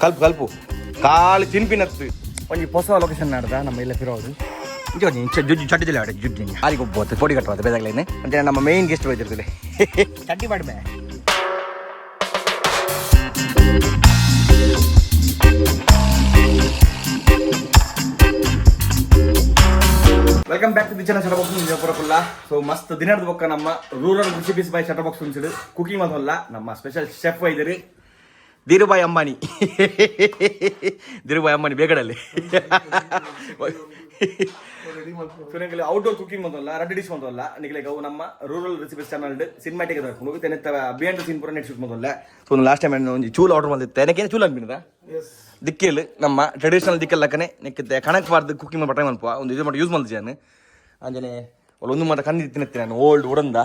ಕಲ್ಪು ಕಲ್ಪು ಕಾಲು ತಿನ್ಪಿನತ್ತು ಒಂಜಿ ಹೊಸ ಲೊಕೇಶನ್ ನಾಡ್ದ ನಮ್ಮ ಇಲ್ಲ ಫಿರೋದು ಜುಜ್ಜು ಚಡ್ಡಿದಿಲ್ಲ ಆಡ ಜುಜ್ಜು ಆರಿಗೆ ಒಬ್ಬತ್ತು ಪೊಡಿ ಕಟ್ಟುವ ಬೇದಾಗ್ಲೇನೆ ಅಂತ ನಮ್ಮ ಮೇನ್ ಗೆಸ್ಟ್ ಬೈತಿರ್ತಿಲ್ಲ ಚಡ್ಡಿ ಮಾಡ್ಬೇ welcome back to the channel shutter box ವಿಜಯಪುರಕ್ಕಲ್ಲ ಸೊ ಮಸ್ತ್ ದಿನದ ಬೊಕ್ಕ ನಮ್ಮ rural recipes by shutter box ಉಂಚಿಡು ಕುಕಿಂಗ್ ಅದಲ್ಲ ನಮ್ಮ ಸ್ಪೆಷಲ್ ಶೆಫ್ ಇದ್ದೀರಿ ಧೀರುಭಾಯ್ ಅಂಬಾನಿ ಬೇಗಡಲ್ಲಿ ನಿಮಗೆ ಔಟ್ಡೋರ್ ಕುಕಿಂಗ್ ಬಂದಲ್ಲ ರೆಡ್ ಡಿಶ್ ಬಂದಲ್ಲ ನಿಮಗೆ ಅವು ನಮ್ಮ ರೂರಲ್ ರೆಸಿಪೀಸ್ ಚಾನಲ್ ಸಿನಿಮಾಟಿಕ್ ಅದಕ್ಕೆ ತೆನೆತ್ತ ಬಿಯಾಂಡ್ ದ ಸೀನ್ ಪೂರ ನೆಟ್ ಶೂಟ್ ಬಂದಲ್ಲ ಸೊ ಲಾಸ್ಟ್ ಟೈಮ್ ಒಂದು ಚೂಲ್ ಆರ್ಡರ್ ಬಂದಿತ್ತು ಏನಕ್ಕೆ ಚೂಲ್ ಅನ್ಬಿಡ್ದ ದಿಕ್ಕೇಳು ನಮ್ಮ ಟ್ರೆಡಿಷನಲ್ ದಿಕ್ಕಲ್ಲಕ್ಕನೆ ನೆಕ್ಕಿದ್ದೆ ಕಣಕ್ ಬಾರ್ದು ಕುಕಿಂಗ್ ಬಟ್ಟೆ ಮಲ್ಪ ಒಂದು ಇದು ಮಾಡಿ ಯೂಸ್ ಮಾಡಿದ್ದೆ ನಾನು ಅಂಜನೆ ಒಂದು ಮಾತ್ರ ಕಣ್ಣು ತಿನ್ನತ್ತೆ ನಾನು ಓಲ್ಡ್ ಉಡಂದ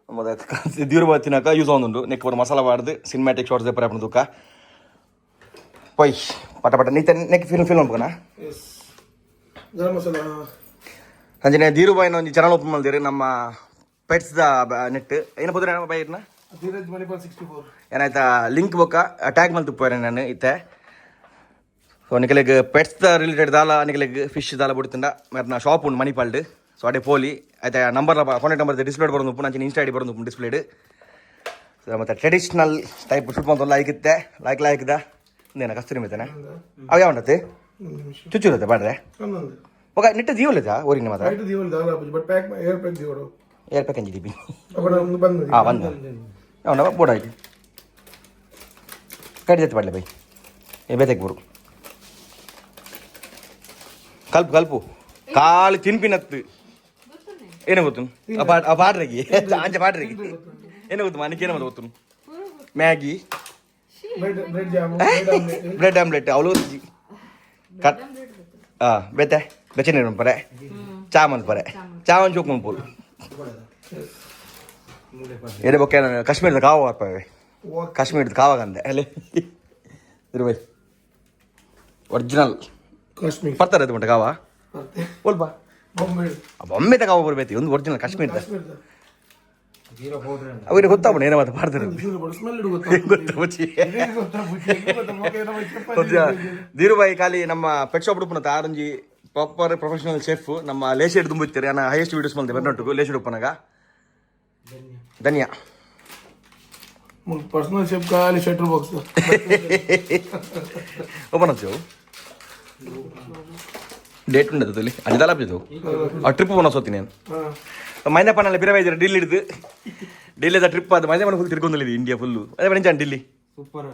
ಮತ್ತೆ ಧೀರುಭಾಯ್ ತಿನ್ನಕ ಯೂಸ್ ಆಗುಂಡು ನೆಕ್ ಬರೋ ಮಸಾಲ ಬಾರ್ದು ಸಿನಿಮಾಟಿಕ್ ಶಾರ್ಟ್ಸ್ ಪರ ತುಕ ಪೊಯ್ ಪಟ ಪಟ ನೀ ನೆಕ್ ಫಿಲ್ಮ್ ಅನ್ಕೋಣ ಅಂಜನೆ ಧೀರುಭಾಯ್ನ ಒಂದು ಚಾನಲ್ ಓಪನ್ ಮಾಡಿದಿರಿ ನಮ್ಮ ಪೆಟ್ಸ್ ದ ನೆಟ್ ಏನು ಹೋದ್ರೆ ಬೈರ್ನ ಏನಾಯ್ತಾ ಲಿಂಕ್ ಬೊಕ್ಕ ಟ್ಯಾಗ್ ಮಾಡಿ ತುಪ್ಪ ನಾನು ಇತ್ತೆ ಸೊ ನಿಕಲಿಗೆ ಪೆಟ್ಸ್ ದ ರಿಲೇಟೆಡ್ ದಾಲ ನಿಕಲಿಗೆ ಫಿಶ್ ದಾಲ ಬಿಡ್ತಿಂಡ ಮತ್ತೆ ನಾ ಶಾಪ್ ಉಂಡು ಮಣಿಪಾಲ್ಡ್ ಸೊ ಅದೇ ಪೋಲಿ ಆಯ್ತಾ ನಂಬರ್ ಕಾಂಟ್ಯಾಕ್ಟ್ ನಂಬರ್ ಡಿಸ್ಪ್ಲೇ ಬರೋದು ಉಪ್ಪು ನಂಚಿನ ಇನ್ಸ್ಟಾ ಐಡಿ ಬರೋದು ಉಪ್ಪು ಡಿಸ್ಪ್ಲೇಡ್ ಸೊ ಮತ್ತು ಟ್ರೆಡಿಷ್ನಲ್ ಟೈಪ್ ಶೂಟ್ ಬಂದು ಲೈಕಿತ್ತೆ ಲೈಕ್ದ ಇಂದೇನ ಕಸ್ತೂರಿ ಮೇತೇನೆ ಅವು ಯಾವ ಉಂಟತ್ತೆ ಚುಚ್ಚಿರುತ್ತೆ ಬಾಡ್ರೆ ಒಗ ನಿಟ್ಟ ಜೀವಲಿತಾ ಊರಿನ ಮಾತ್ರ ಏರ್ ಪ್ಯಾಕ್ ಅಂಜಿ ದೀಪಿ ಹಾಂ ಬಂದ ಅವನ ಬೋರ್ಡ್ ಆಯ್ತು ಕಡಿ ಜೊತೆ ಬಾಡ್ಲೆ ಬೈ ಬೇತೆಗೆ ಬರು ಕಲ್ಪು ಕಲ್ಪು ಕಾಲು ತಿನ್ಪಿನತ್ತು ಏನೋ ಗೊತ್ತು ಪಾಡ್ರಗಿ ಅಂಚ ಪಾಡ್ರಗಿ ಏನೋ ಗೊತ್ತು ಮನಕೇನೋ ಮತ್ತೆ ಗೊತ್ತು ಮ್ಯಾಗಿ ಬ್ರೆಡ್ ಆಮ್ಲೆಟ್ ಅವಳು ಕಟ್ ಬೇತೆ ಬೆಚ್ಚ ನೀರು ಪರೆ ಚಾಮನ್ ಪರೆ ಚಾಮನ್ ಚೂಕ್ ಮನ್ಪೂಲ್ ಏನೇ ಬೊಕ್ಕೆ ಕಾಶ್ಮೀರದ ಕಾವ ಹಾಕ್ತವೆ ಕಾಶ್ಮೀರದ ಕಾವಾಗಂದೆ ಅಲ್ಲಿ ಇರುವೈ ಒರಿಜಿನಲ್ ಕಾಶ್ಮೀರ್ ಬರ್ತಾರೆ ಅದು ಮಟ್ಟ ಕಾವ ಸ್ವಲ್ಪ ಬೊಮ್ಮೆ ಕಾವ ಬರ್ಬೇಕು ಒಂದು ಒರಿಜಿನಲ್ ಕಾಶ್ಮೀರದ ಅವ್ರಿಗೆ ಗೊತ್ತಾಗ್ಬಿಡ ಏನೋ ಮಾತು ಮಾಡ್ತಾರೆ ಧೀರುಭಾಯ್ ಖಾಲಿ ನಮ್ಮ ಪೆಟ್ ಶಾಪ್ ಉಡುಪನ ಆರಂಜಿ ಪ್ರಾಪರ್ ಪ್ರೊಫೆಷನಲ್ ಶೆಫ್ ನಮ್ಮ ಲೇಶೆಡ್ ತುಂಬಿರ್ತೀರಿ ನಾನು ಹೈಯೆಸ್ಟ್ ವೀಡಿಯೋಸ್ ಬಂದೆ ಬೆನ್ನೊಟ್ಟಿಗೂ ಲೇಶೆಡ್ ಉಪ್ಪನಾಗ ಧನ್ಯ ಪರ್ಸನಲ್ ಶೆಫ್ ಖಾಲಿ ಶಟರ್ ಬಾಕ್ಸ್ ಓಪನ್ ಹಚ್ಚು ಡೇಟ್ ಉಂಟು ಅಲ್ಲಿ ಅದಿದಲ್ಲ ಬಿದ್ದು ಆ ಟ್ರಿಪ್ ಪೋನ ಸೋತೀನಿ ನಾನು ಮೈನಪ್ಪನಲ್ಲಿ ಬಿರವೈದ್ಯರು ಡಿಲ್ಲಿ ಹಿಡಿದು ಡಿಲ್ಲಿದ ಟ್ರಿಪ್ ಅದು ಮೈನಪ್ಪನ ಫುಲ್ ತಿರ್ಗೊಂಡಿಲ್ಲ ಇಂಡಿಯಾ ಫುಲ್ಲು ಅದೇ ಎಂಚ ಡಿಲ್ಲಿ ಸೂಪರ್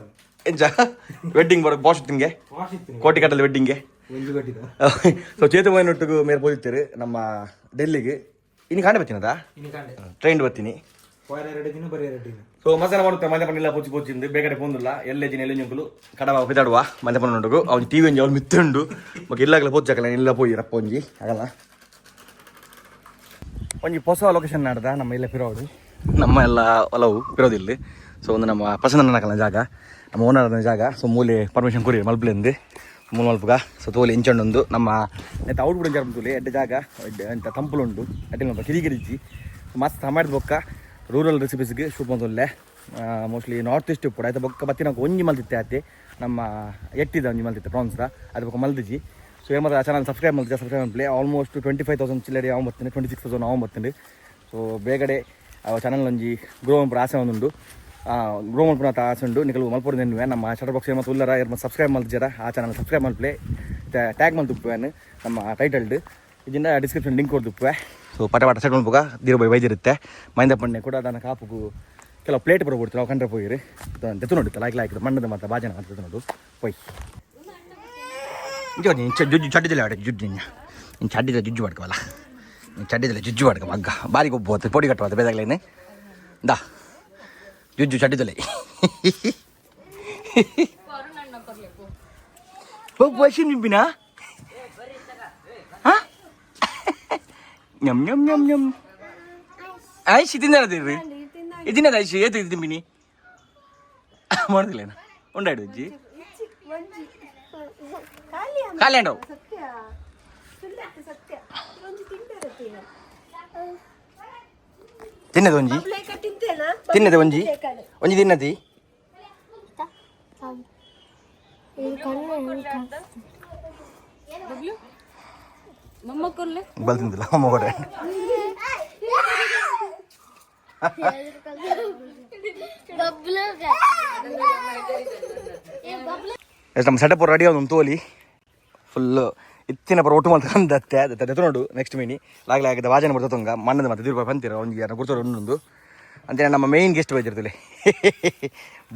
ಎಂಚ ವೆಡ್ಡಿಂಗ್ ಬರೋ ಬಾಸ್ ತಿಂಗೆ ಕೋಟಿ ಕಟ್ಟಲ್ಲಿ ವೆಡ್ಡಿಂಗ್ಗೆ ಸೊ ಚೇತು ಮೈನೊಟ್ಟಿಗೂ ಮೇರೆ ಹೋಗ್ತೀರಿ ನಮ್ಮ ಡೆಲ್ಲಿಗೆ ಇನ್ನು ಕಾಂಡೆ ಬರ್ತೀನದ ಟ್ರೈನ್ ಬರ್ತೀನಿ ಸೊ ಮಸಾಲ ಮಾಡುತ್ತೆ ಮೈನಪ್ಪನೆಲ್ಲ ಪೂಜಿ ಪೂಜಿಂದು ಬೇಗಡೆ ಪೋಂದಿಲ್ಲ ಎಲ್ಲೆಜಿನ ಎಲ್ಲೆಂಜುಂಕುಲು ಕಡವ ಬಿದಾಡುವ ಮೈನಪ್ಪನ ಉಂಟು ಅವ್ನು ಟಿ ವಿ ಒಂಜಿ ಅವ್ನು ಮಿತ್ತುಂಡು ಮಗ ಇಲ್ಲಾಗಲ ಪೋಚಾಕಲ್ಲ ಇಲ್ಲ ಪೋಯಿ ರಪ್ಪ ಒಂಜಿ ಆಗಲ್ಲ ಒಂಜಿ ಹೊಸ ಲೊಕೇಶನ್ ನಾಡ್ದ ನಮ್ಮ ಇಲ್ಲ ಫಿರೋದು ನಮ್ಮ ಎಲ್ಲ ಒಲವು ಫಿರೋದಿಲ್ಲ ಸೊ ಒಂದು ನಮ್ಮ ಪಸಂದ ನಾಕಲ್ಲ ಜಾಗ ನಮ್ಮ ಓನರ್ನ ಜಾಗ ಸೊ ಮೂಲೆ ಪರ್ಮಿಷನ್ ಕೊರಿ ಮಲ್ಪಲಿಂದು ಮೂಲ ಮಲ್ಪಗ ಸೊ ತೋಲಿ ಇಂಚಂಡೊಂದು ನಮ್ಮ ನೆತ್ತ ಔಟ್ ಬಿಡ ಜರ್ಮತೂಲಿ ಎಡ್ಡೆ ಜಾಗ ಎಂತ ತಂಪುಲುಂಡು ಅಡ್ಡಿಲ್ಲ ಮಲ್ಪ ಕಿರಿಕಿರಿಜಿ ಮಸ್ತ್ ಮಾಡಿದ ಬೊಕ್ಕ ರೂರಲ್ ರೆಸಿಪೀಸ್ಗೆ ಶೂಟ್ ಬಂದೊಲ್ಲೆ ಮೋಸ್ಟ್ಲಿ ನಾರ್ತ್ ಈಸ್ಟ್ ಕೂಡ ಆಯ್ತು ಬೊಕ್ಕ ಬತ್ತಿ ನಾವು ಒಂಜಿ ಮಲ್ತಿತ್ತೆ ಆಯ್ತು ನಮ್ಮ ಎಟ್ಟಿದ ಒಂಜಿ ಮಲ್ತಿತ್ತೆ ಪ್ರಾನ್ಸ್ದ ಅದು ಬೊಕ್ಕ ಮಲ್ದಿಜಿ ಸೊ ಏನು ಮಾತ್ರ ಚಾನಲ್ ಸಬ್ಸ್ಕ್ರೈಬ್ ಮಾಡ್ತೀವಿ ಸಬ್ಸ್ಕ್ರೈಬ್ ಮಾಡ್ಲಿ ಆಲ್ಮೋಸ್ಟ್ 25,000 ಚಿಲ್ಲರೆ ಯಾವ ಬರ್ತೀನಿ 26,000 ನಾವು ಬರ್ತೀನಿ ಸೊ ಬೇಗಡೆ ಚಾನಲ್ ಒಂಜಿ ಗ್ರೋ ಮಲ್ಪುರ ಆಸೆ ಒಂದುಂಡು ಗ್ರೋ ಮಲ್ಪುರ ಅಂತ ಆಸೆ ಉಂಡು ನಿಕಲು ಮಲ್ಪುರ ನೆನ್ವೆ ನಮ್ಮ ಶಟರ್ ಬಾಕ್ಸ್ ಏನು ಮತ್ತು ಉಲ್ಲರ ಏನು ಸಬ್ಸ್ಕ್ರೈಬ್ ಮಾಡ್ತಿದ್ದೀರ ಆ ಚಾನಲ್ ಸಬ್ಸ್ಕ್ರೈಬ್ ಮಾಡ್ಲಿ ಟ್ಯಾಗ್ ಮಾಡ್ತಿಪ್ಪೇನು ನಮ್ಮ ಟೈಟಲ್ಡ್ ಇದರಿಂದ ಡಿಸ್ಕ್ರಿಪ್ಷನ್ ಲಿಂಕ್ ಕೊಡ್ತಿಪ್ಪೆ ಸೊ ಪಟ ಪಟ ಸೆಟ್ ಮಲ್ಪುಗ ಧೀರುಭಾಯ್ ವೈದ್ಯರುತ್ತೆ ಮೈಂದ ಪಣ್ಣೆ ಕೂಡ ಅದನ್ನು ಕಾಪುಗು ಕೆಲವು ಪ್ಲೇಟ್ ಬರೋ ಕೊಡ್ತೀವಿ ನಾವು ಕಂಡ್ರೆ ಹೋಗಿರಿ ತೆತ್ತು ನೋಡಿತ್ತು ಲಾಯ್ಕಿದೆ ಮಣ್ಣದ ಮತ್ತು ಬಾಜನ ಅಂತ ನೋಡು ಪೊಯ್ ಜುಜ್ಜು ಚಡ್ಡಿದಿಲ್ಲ ಆಡ ಜುಜ್ಜು ನೀನು ಚಡ್ಡಿದ ಜುಜ್ಜು ಮಾಡ್ಕವಲ್ಲ ನೀನು ಚಡ್ಡಿದಿಲ್ಲ ಜುಜ್ಜು ಮಾಡ್ಕೊ ಮಗ್ಗ ಬಾರಿಗೆ ಒಬ್ಬ ಪೊಡಿ ಕಟ್ಟುವ ಬೇದಾಗ್ಲೇನೆ ದಾ ಜುಜ್ಜು ಚಡ್ಡಿದಲ್ಲ ಹೋಗಿ ನಿಂಪಿನ ಹಾಂ ñam ñam ñam ಆಯ್ಸಿ ತಿಂದಾರದಿರ್ರಿ ಇದನ್ನದ ಆಯ್ಸಿ ಏತು ತಿಂಬಿನಿ ಮಾಡೋದಿಲ್ಲೇನ ಉಂಡಾಡು ಅಜ್ಜಿ ಖಾಲಿ ಅಂಡವು ತಿನ್ನದ ಒಂಜಿ ತಿನ್ನದ ಒಂಜಿ ಒಂಜಿ ತಿನ್ನದಿ ಬಲ್ತಿಂದಿಲ್ಲ ಅಮ್ಮ ಕೊಟ್ಟೆ ಎಷ್ಟು ನಮ್ಮ ಸೆಟಪ್ ರೆಡಿ ಆದ ಒಂದು ತೋಲಿ ಫುಲ್ಲು ಇತ್ತಿನ ಪರ ಒಟ್ಟು ಅಂತ ಅಂದತ್ತೆ ಅದತ್ತೆ ನೋಡು ನೆಕ್ಸ್ಟ್ ಮೀನಿ ಲಾಗ್ಲಿ ಆಗಿದ್ದ ವಾಜನ ಬರ್ತಂಗ ಮಣ್ಣದ ಮತ್ತೆ ರೂಪಾಯಿ ಬಂತೀರ ಒಂದು ಯಾರು ಗುರ್ತೋರು ಒಂದೊಂದು ಅಂತೇಳಿ ನಮ್ಮ ಮೇಯ್ನ್ ಗೆಸ್ಟ್ ಬೈದಿರ್ತೀವಿ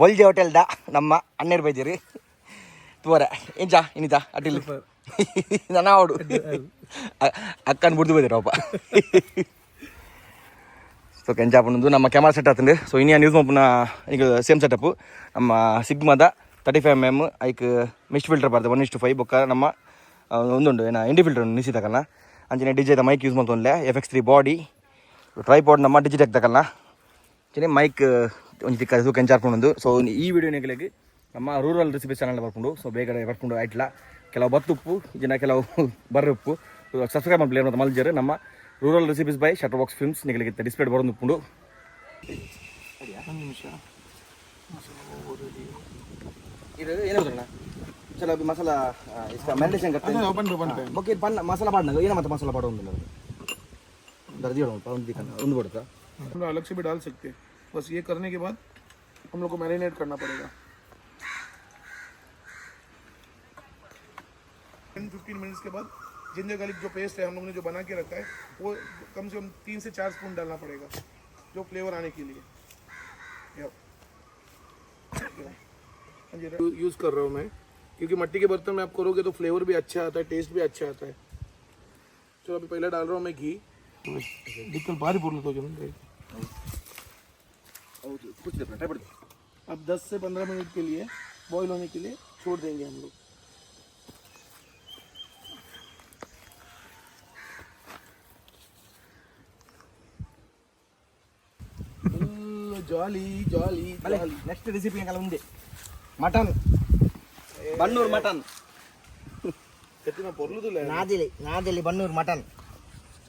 ಬೊಲ್ಜಿ ಹೋಟೆಲ್ದ ನಮ್ಮ ಅಣ್ಣೇರು ಬೈದಿರಿ ತೋರ ಎಂಚ ಇನ್ನಿತ ಅಡ್ಡಿಲ್ಲ ನನ್ನ ಅವಡು ಅಕ್ಕನ ಬಿಡ್ದು ಬೈದಿರಪ್ಪ ಸೊ ಕೆಂಚಾಪಣ್ಣದು ನಮ್ಮ ಕ್ಯಾಮರಾ ಸೆಟ್ ಆತಂದು ಸೊ ಇನ್ನಿಯಾ ನ್ಯೂಸ್ ಮಪ್ಪನ ಈಗ ಸೇಮ್ ಸೆಟಪ್ಪು ನಮ್ಮ ಸಿಗ್ಮಾದ 35mm ಐಕ್ ಮಿಸ್ಟ್ ಫಿಲ್ಟರ್ ಬರ್ತದೆ 1:5 ಬೊಕ್ಕ ನಮ್ಮ ಒಂದುಂಡು ಏನ ಇಂಡಿ ಫಿಲ್ಟರ್ ನಿಸಿ ತಕಲ್ನ ಅಂಚನೆ ಡಿಜೆ ಮೈಕ್ ಯೂಸ್ ಮಾಡ್ತೊಂಡ್ಲೆ FX3 ಬಾಡಿ ಟ್ರೈಪಾಡ್ ನಮ್ಮ ಡಿಜಿಟೆಕ್ ತಕಲ್ನ ಅಂಚನೆ ಮೈಕ್ ಒಂದು ತಿಕ್ಕ ಸೊ ಕೆಂಚಾರ್ಕೊಂಡು ಸೊ ಈ ವಿಡಿಯೋ ನೆಗಲಿಗೆ ನಮ್ಮ ರೂರಲ್ ರೆಸಿಪೀಸ್ ಚಾನಲ್ ಬರ್ಕೊಂಡು ಸೊ ಬೇಗ ಬರ್ಕೊಂಡು ಆಯ್ತಲ್ಲ ಕೆಲವು ಬತ್ತುಪ್ಪು ಜನ ಕೆಲವು ಬರ್ರಿ ಉಪ್ಪು ಸಬ್ಸ್ಕ್ರೈಬ್ ಮಾಡಿ ಪ್ಲೇಯರ್ ಮತ್ತು ಮಲ್ಜರ್ ನಮ್ಮ rural recipes by shutter box films ನಿಗಲಿಗೆ ಡಿಸ್ಪ್ಲೇ ಬರೋದು ಉಪ್ಪುಂಡು ಇದು ಏನಾಗೋದಣ್ಣ ಚಲೋ ಮಸಾಲ ಮ್ಯಾರಿನೇಷನ್ ಓಕೆ ಪನ್ನ ಮಸಾಲ ಪಾಡ್ನಾಗ ಏನ ಮತ್ತೆ ಮಸಾಲ ಪಾಡೋದು दर्दी उन पड़ता हम लोग अलग से भी डाल सकते हैं बस ये करने के बाद हम लोग को मैरिनेट करना पड़ेगा 10-15 मिनट्स के बाद जिंजर गार्लिक जो पेस्ट है हम लोग ने जो बना के रखा है वो कम से कम 3 से 4 स्पून डालना पड़ेगा जो फ्लेवर आने के लिए यूज़ कर रहा हूँ मैं क्योंकि मिट्टी के बर्तन में आप करोगे तो फ्लेवर भी अच्छा आता है टेस्ट भी अच्छा आता है चलो अभी पहले डाल रहा हूँ मैं घी दिक्कत भारी बोल तो अब 10 से 15 मिनट के लिए बॉईल होने के लिए छोड़ देंगे हम लोग ಜಾಲಿ ಜಾಲಿ ಜಾಲಿ ನೆಕ್ಸ್ಟ್ ರೆಸಿಪಿ ಕಲ ఉంది ಮಟನ್ ಬನ್ನೂರು ಮಟನ್ कितना పొర్లుదులే నాదిలి బన్నూరు మటన్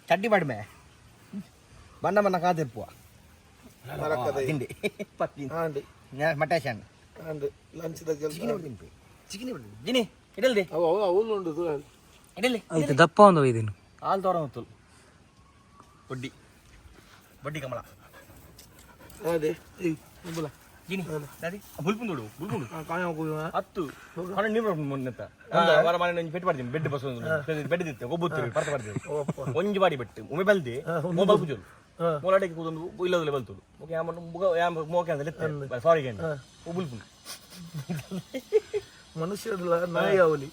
చడ్డి పడిమే బండ మన కాదిర్పు తిండి అండి మటేషన్ అండి లంచ్ దగ్గర చికెన్ జిని ఇడల్ది అవును ఉండదు ఇడల్లి ಇದು ದಪ್ಪ ಒಂದು ಇದೀನಿ ಹಾಲು ತೋರ ಹೊತ್ತು ಬಡ್ಡಿ ಬಡ್ಡಿ ಕಮಲ ಅದೇ ಬುಲ ಜಿನಿ ದಾದಿ ಬುಲ್ಪುಂದುಡು ಬುಲ್ಪುಂಡು ಕಾಯ ಹೋಗುವ 10 ಹೊರ ನೀರು ಮೊನ್ನೆತ್ತ ವಾರ ಮನೆ ನಾನು ಪೆಟ್ಟು ಮಾಡ್ತೀನಿ ಬೆಡ್ ಬಸ್ ಬೆಡ್ ದಿತ್ತೆ ಒಬ್ಬುತ್ತೀವಿ ಪರ್ತ ಮಾಡ್ತೀವಿ ಒಂಜಿ ಬಾಡಿ ಬೆಟ್ಟು ಒಮ್ಮೆ ಬಲ್ದೆ ಮೊಬೈಲ್ ಪೂಜಲು ಮೊಲಾಡಿಗೆ ಕೂದೊಂದು ಇಲ್ಲದಲ್ಲೇ ಬಲ್ತುಡು ಓಕೆ ಯಾಮ ಮೋಕೆ ಅಂತ ಲೆತ್ತೆ ಸಾರಿ ಗೇನ್ ಬುಲ್ಪುಂಡು ಮನುಷ್ಯರಲ್ಲ ನಾಯಿ ಅವಲಿ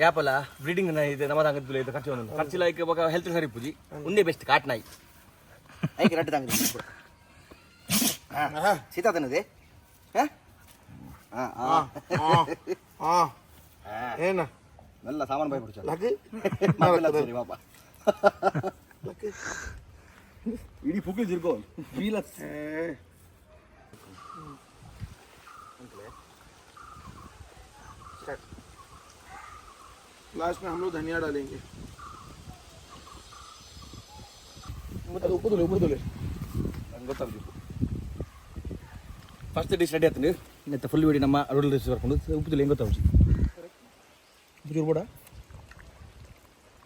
ಯಾಪಲ್ಲ ಬ್ರೀಡಿಂಗ್ ಇದೆ ನಮ್ಮ ತಂಗದ್ದು ಇದು ಖರ್ಚು ಒಂದು ಖರ್ಚಿಲ್ಲ ಈಗ ಬೊಕ ಹೆಲ್ತ್ ಸರಿ ಪೂಜಿ ಒಂದೇ ಬೆಸ್ಟ್ ಕಾಟ್ ನಾಯಿ ಐಕೆ ರಡ್ಡು ತಂಗ ಸೀತಾ ತನ್ನದೆ ಏನ ಎಲ್ಲ ಸಾಮಾನು ಬೈ ಬಿಡ್ಚ ಸರಿ ಪಾಪ ಇಡೀ ಪುಕ್ಕಿಲ್ ಜಿರ್ಕೋ ಬೀಲಸ್ लास्ट में हम लोग धनिया डालेंगे ಫಸ್ಟ್ ಡಿಶ್ ರೆಡಿ ಆಯ್ತು ಮತ್ತೆ ಫುಲ್ ವಿಡಿ ನಮ್ಮ ರೂರಲ್ ರೆಸಿಪಿ ಬರ್ಕೊಂಡು ಉಪ್ಪು ತುಳಿ ಹೆಂಗೆ ಗೊತ್ತಾವು ಉಪ್ಪು ಚೂರು ಕೂಡ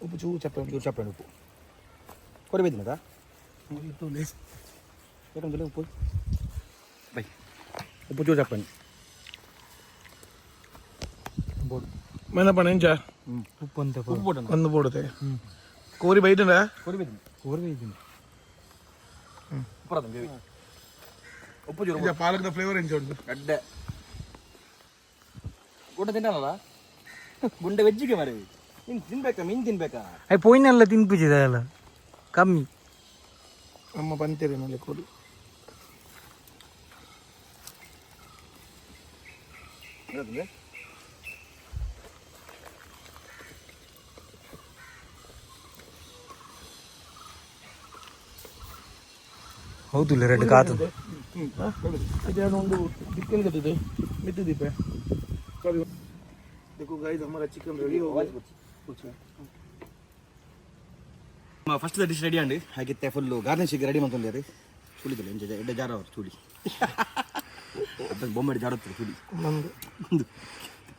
ಉಪ್ಪು ಚೂರು ಚಪ್ಪೆ ಉಪ್ಪು ಕೊರಿಬೇಕಿಲ್ಲ ಯಾಕಂದ್ರೆ ಉಪ್ಪು ಬೈ ಉಪ್ಪು ಚೂರು ಚಪ್ಪೆ मैंने पढ़ा ಉಪ್ಪು ಅಂತ ಒಂದು ಬೋಡುತ್ತೆ ಕೋರಿ ಬೈದಂಡ ಉಪ್ಪು ಚೂರು ಪಾಲಕ್ದ ಫ್ಲೇವರ್ ಎಂಜಾಯ್ ಗಡ್ಡೆ ಊಟ ತಿನ್ನಲ್ಲ ಗುಂಡೆ ವೆಜ್ಜಿಗೆ ಮರಿ ನೀನು ತಿನ್ಬೇಕಾ ಮೀನು ತಿನ್ಬೇಕಾ ಅಯ್ಯ ಪೋಯಿನೆಲ್ಲ ತಿನ್ಪಿಸಿದೆ ಅಲ್ಲ ಕಮ್ಮಿ ಅಮ್ಮ ಬಂತೀರಿ ನಲ್ಲಿ ಕೋರಿ ಹೌದು ರೆಡ್ ಕಾತದೆ ಒಂದು ಚಿಕನ್ ಗತ್ತಿದೆ ಮಿತ್ತು ದೀಪೆ ಸಾರಿ देखो गाइस हमारा चिकन रेडी हो गया ಫಸ್ಟ್ ಡಿಶ್ ರೆಡಿ ಅಂడి ಹಾಗಿತ್ತೆ ಫುಲ್ಲು ಗಾರ್ನಿಶಿಗೆ ರೆಡಿ ಮಾಡ್ಕೊಂಡ್ರಿ ಸುಳಿದಿಲ್ಲ ಎಂಜ ಎಡ್ಡೆ ಜಾರ ಅವ್ರು ಚೂಡಿ ಅದಕ್ಕೆ ಬೊಂಬೆ ಜಾಡುತ್ತೆ ಕುಡಿ ನಂದು ಒಂದು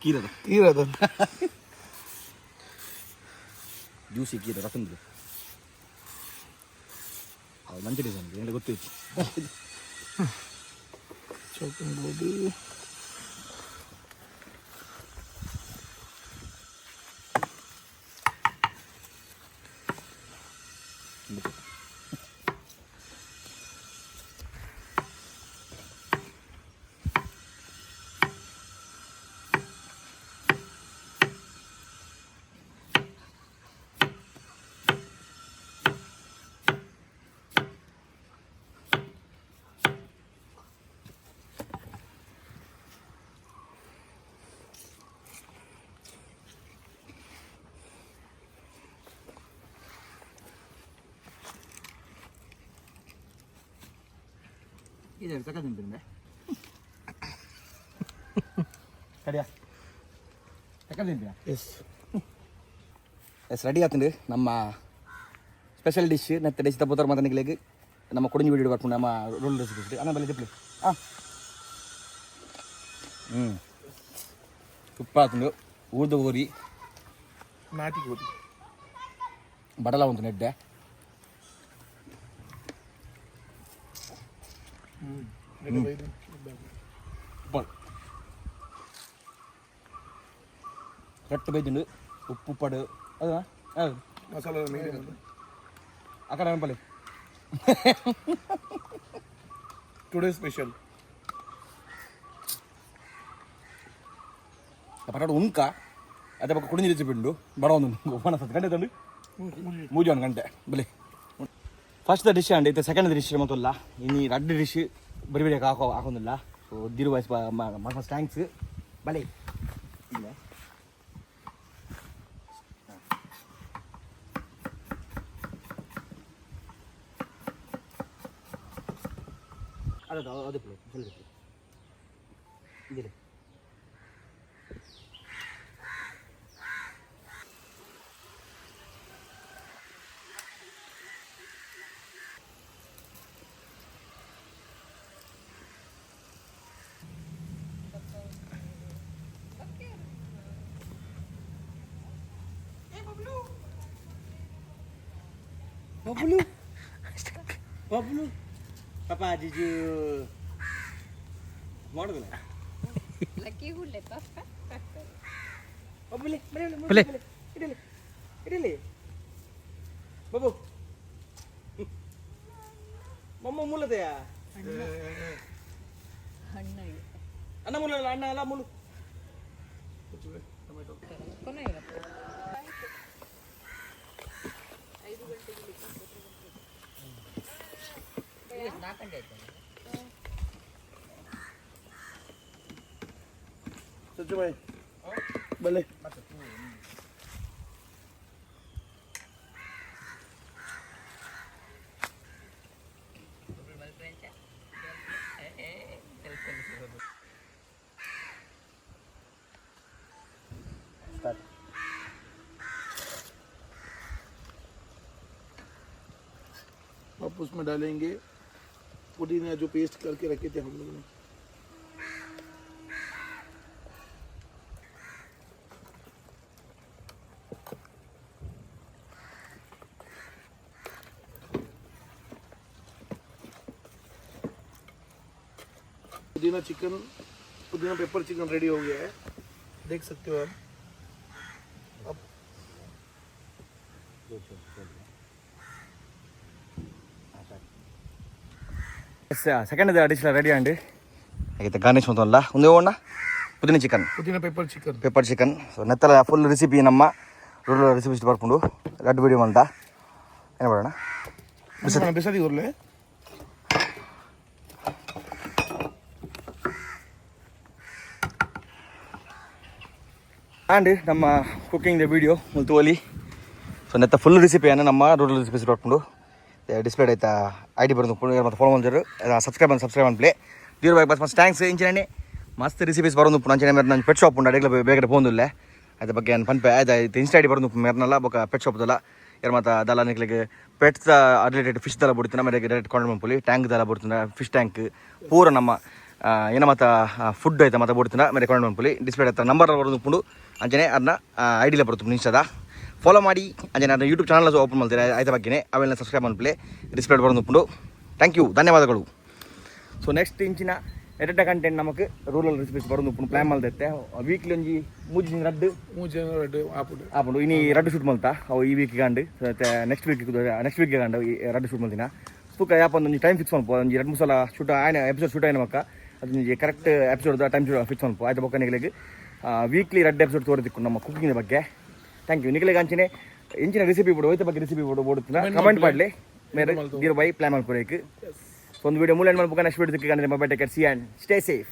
ಕೀರದ ತೀರದ ಜ್ಯೂಸಿ ಕೀರ ರಸಂದು ಅದು ಮಂచి ಡಿಸೈನ್ ನನಗೆ ಗೊತ್ತಿತ್ತು chopping board ಇದೆ ಸಕ ತಿಂತೀನಿ ಕಡಿಯಾ ಸಕ ತಿಂತೀಯ yes ಎಸ್ ರೆಡಿ ಆತಂದು ನಮ್ಮ ಸ್ಪೆಷಲ್ ಡಿಶ್ ನೆತ್ತ ಡಿಶ್ ತಪ್ಪೋತಾರೆ ಮತ್ತೆ ನಿಗ್ಲಿಗೆ ನಮ್ಮ ಕೊಡಿಂಜಿ ಬಿಡಿ ಬರ್ಕೊಂಡು ನಮ್ಮ ರೋಲ್ ರೆಸಿಪಿ ಅನ್ನ ಬೆಲೆ ತಿಪ್ಪಲಿ ತುಪ್ಪ ಆತಂದು ಊರ್ದು ಗೋರಿ ನಾಟಿ ಗೋಧಿ ಬಡಲ ಒಂದು ನೆಡ್ಡೆ ಕಟ್ಟು ಬೈದುಂಡು ಉಪ್ಪು ಪಡು ಅದ ಮಸಾಲ ಮೀಡಿಯಂ ಆ ಕಡೆ ಅನ್ಪಲ್ಲಿ ಟುಡೇ ಸ್ಪೆಷಲ್ ಪಟಾಟ ಉಂಕ ಅದೇ ಪಕ್ಕ ಕುಡಿಂಜಿ ರೆಸಿಪಿ ಉಂಡು ಬಡ ಒಂದು ಒಣ ಗಂಟೆ ತಂದು ಮೂಜಿ ಒಂದು ಗಂಟೆ ಬಲೆ ಫಸ್ಟ್ ಡಿಶ್ ಅಂಡ್ ಇದು ಸೆಕೆಂಡ್ ಡಿಶ್ ಮತ್ತಲ್ಲ ಇನ್ನು ಎರಡು ಡಿಶ್ ಬರಿ ಬರಿ ಹಾಕೋದಿಲ್ಲ ಸೊ ದಿರು ವಯಸ್ಸು ಫಸ್ಟ್ ಥ್ಯಾಂಕ್ಸ್ ಬಲೆ ಇಲ್ಲ ಅದೇ ಪ್ಲೇಟ್ ಸ್ವಲ್ಪ ಇದಿಲ್ಲ Babulu. Babulu. Papa did you model? Lucky who let us pack. Babulu. Bale. Idili. Babu. Mama mula daya. Anna mula anna ala mulu. Kona ಇವತ್ತು सच भाई भले आप उसमें डालेंगे पुदीना जो पेस्ट करके रखे थे हम लोगों ने पुदीना चिकन पुदीना पेपर चिकन रेडी हो गया है देख सकते हो आप ಸೆಕೆಂಡ್ ಡಿಶ್ ರೆಡಿ ಅಂడి అయితే గార్నిష్ మొత్తం అలా ఉంది ఓనా పుదీనా చికెన్ पुदीना पेपर चिकन సో నెత్తల ఫుల్ రెసిపీ ನಮ್ಮ ರೂಲ್ ರೆಸಿಪಿ ಇಷ್ಟು ಬರ್ಕೊಂಡು ಲಡ್ಡು ಬಿಡಿ ಅಂತ ಏನು ಮಾಡೋಣ ಬಿಸದಿ ಉರ್ಲೆ ಆ್ಯಂಡ್ ನಮ್ಮ ಕುಕ್ಕಿಂಗ್ ವಿಡಿಯೋ ಮುಲ್ತುವಲಿ ಸೊ ನೆತ್ತ ಫುಲ್ ರೆಸಿಪಿಯನ್ನು ನಮ್ಮ ರೂಲ್ ರೆಸಿಪೀಸ್ ಬರ್ಕೊಂಡು ಡಿಸ್ಪ್ಲೇ ಆಯ್ತಾ ಐ ಡಿ ಬರೋದು ಮತ್ತು ಫಾಲೋ ಮಾಡಿದ್ರು ಸಬ್ಸ್ಕ್ರೈಬ್ ಪ್ಲೇ ದೀರ್ ಬಾಯ್ ಬಸ್ ಮಸ್ತ್ ಥ್ಯಾಂಕ್ಸ್ ಇಂಚಿನೇ ಮಸ್ತ್ ರೆಸಿಪೀಸ್ ಬರೋದು ನಂಚಿನ ಮೇಲೆ ನನ್ನ ಪೆಟ್ ಶಾಪ್ ಉಂಟು ಅಡಿಗೆ ಬೇಗಡೆ ಪೋಂದಿಲ್ಲ ಅದ್ರ ಬಗ್ಗೆ ನಾನು ಪನ್ಪೆ ಆಯ್ತು ಇನ್ಸ್ಟಾ ಐ ಡಿ ಬರೋದು ಮೇರ್ನಲ್ಲ ಬೊಕ್ಕ ಪೆಟ್ ಶಾಪ್ದಲ್ಲ ಯಾರು ಮತ್ತು ದಲ್ಲ ನಿಕ್ಲಿಗೆ ಪೆಟ್ಸ್ ರಿಲೇಟೆಡ್ ಫಿಶ್ ದಲ್ಲ ಬಿಡ್ತೀನಿ ಆಮೇಲೆ ಡೈರೆಕ್ಟ್ ಕಾಂಟ್ಯಾಕ್ಟ್ ಮಾಡ್ಕೊಳ್ಳಿ ಟ್ಯಾಂಕ್ ದಲ್ಲ ಬಿಡ್ತೀನಿ ಫಿಶ್ ಟ್ಯಾಂಕ್ ಪೂರ ನಮ್ಮ ಏನ ಮತ್ತು ಫುಡ್ ಐತೆ ಮತ್ತು ಬೋಡ್ತಿನ ಮೇಲೆ ರೆಕಾರ್ಡ್ ಮಾಡ್ಕೊಳ್ಳಿ ಡಿಸ್ಪ್ಲೇ ಹತ್ರ ನಂಬರ್ ಬರೋದು ಅಂಜನೆ ಅದನ್ನ ಐಡಿಲೇ ಬರುತ್ತೆ ಇನ್ಸ್ಟಾದ ಫಾಲೋ ಮಾಡಿ ಅಂಜನೆ ಅದನ್ನ ಯೂಟ್ಯೂಬ್ ಚಾನಲ್ ಓಪನ್ ಮಾಡ್ತೀರಾ ಆಯ್ತ ಬಗ್ಗೆನೇ ಅವೆಲ್ಲ ಸಬ್ಸ್ಕ್ರೈಬ್ ಮಾಡ್ಕೊಳ್ಳಿ ಡಿಸ್ಪ್ಲೇ ಬರೋದು ಥ್ಯಾಂಕ್ ಯು ಧನ್ಯವಾದಗಳು ಸೊ ನೆಕ್ಸ್ಟ್ ಇಂಚಿನ ಎಡ್ಡ ಕಂಟೆಂಟ್ ನಮಗೆ ರೂರಲ್ ರೆಸಿಪೀಸ್ ಬರೋದು ಪ್ಲಾನ್ ಮಾಡ್ದೈತೆ ವೀಕ್ಲಿ ಒಂಜಿ ಮೂಜಿ ರಡ್ಡು ಆಪುಂಡು ಇನಿ ರಡ್ಡು ಶೂಟ್ ಮಲ್ತಾ ಅವು ಈ ವೀಕ್ ಗಂಡು ನೆಕ್ಸ್ಟ್ ವೀಕ್ ಗಂಡು ರಡ್ಡು ಶೂಟ್ ಮಲ್ತಿನ ತೂಕ ಯಾಪಂದು ಟೈಮ್ ಫಿಕ್ಸ್ ಮಾಡ್ಪೋ ಒಂದು 2-3 ಸಲ ಶೂಟ್ ಆಯ್ನ ಎಪಿಸೋಡ್ ಶೂಟ್ ಆಯ್ನ ಮಕ್ಕ ಅದೊಂದು ಕರೆಕ್ಟ್ ಎಪಿಸೋಡ್ ಟೈಮ್ ಫಿಕ್ಸ್ ಮಾಡ್ಪೋ ಆಯ್ತು ಬೊಕ್ಕ ನಿಗಲಿಗೆ ವೀಕ್ಲಿ 2 ಎಪಿಸೋಡ್ ತೋರಿದಿಕ್ಕು ನಮ್ಮ ಕುಕಿಂಗ್ ಬಗ್ಗೆ ಥ್ಯಾಂಕ್ ಯು ನಿಗಲಿಗೆ ಅಂಚನೆ ಇಂಚಿನ ರೆಸಿಪಿ ಬೋಡು ಹೋಯ್ತ ಬಗ್ಗೆ ರೆಸಿಪಿ ಬೋಡುತ್ತಿನ ಕಮೆಂಟ್ ಮಾಡಲಿ ಮೇರೆ ಗೀರೋ ಬೈ ಪ್ಲಾನ್ ಮಾಡ್ಕೊಬೇಕು ಸೊ ಒಂದು ವಿಡಿಯೋ ಮೂಲ ಮಾಡ್ಬೇಕು ನೆಕ್ಸ್ಟ್ ವಿಡಿಯೋ ಸಿಕ್ಕಿ mobile take care C and stay safe